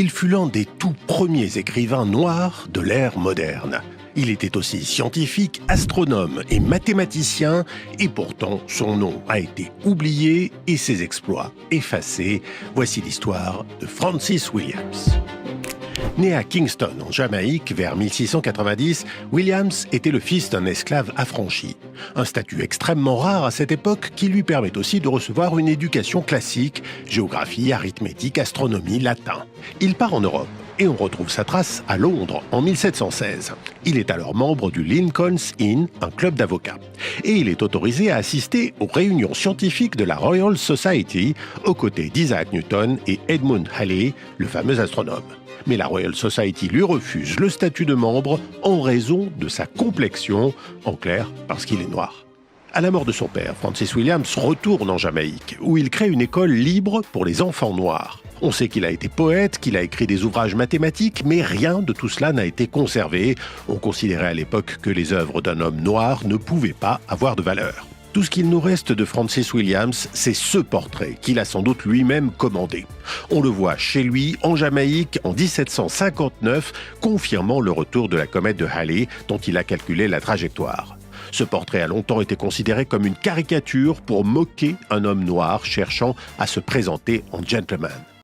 Il fut l'un des tout premiers écrivains noirs de l'ère moderne. Il était aussi scientifique, astronome et mathématicien, et pourtant son nom a été oublié et ses exploits effacés. Voici l'histoire de Francis Williams. Né à Kingston, en Jamaïque, vers 1690, Williams était le fils d'un esclave affranchi. Un statut extrêmement rare à cette époque qui lui permet aussi de recevoir une éducation classique, géographie, arithmétique, astronomie, latin. Il part en Europe et on retrouve sa trace à Londres en 1716. Il est alors membre du Lincoln's Inn, un club d'avocats. Et il est autorisé à assister aux réunions scientifiques de la Royal Society aux côtés d'Isaac Newton et Edmund Halley, le fameux astronome. Mais la Royal Society lui refuse le statut de membre en raison de sa complexion, en clair parce qu'il est noir. À la mort de son père, Francis Williams retourne en Jamaïque, où il crée une école libre pour les enfants noirs. On sait qu'il a été poète, qu'il a écrit des ouvrages mathématiques, mais rien de tout cela n'a été conservé. On considérait à l'époque que les œuvres d'un homme noir ne pouvaient pas avoir de valeur. Tout ce qu'il nous reste de Francis Williams, c'est ce portrait qu'il a sans doute lui-même commandé. On le voit chez lui, en Jamaïque, en 1759, confirmant le retour de la comète de Halley, dont il a calculé la trajectoire. Ce portrait a longtemps été considéré comme une caricature pour moquer un homme noir cherchant à se présenter en gentleman.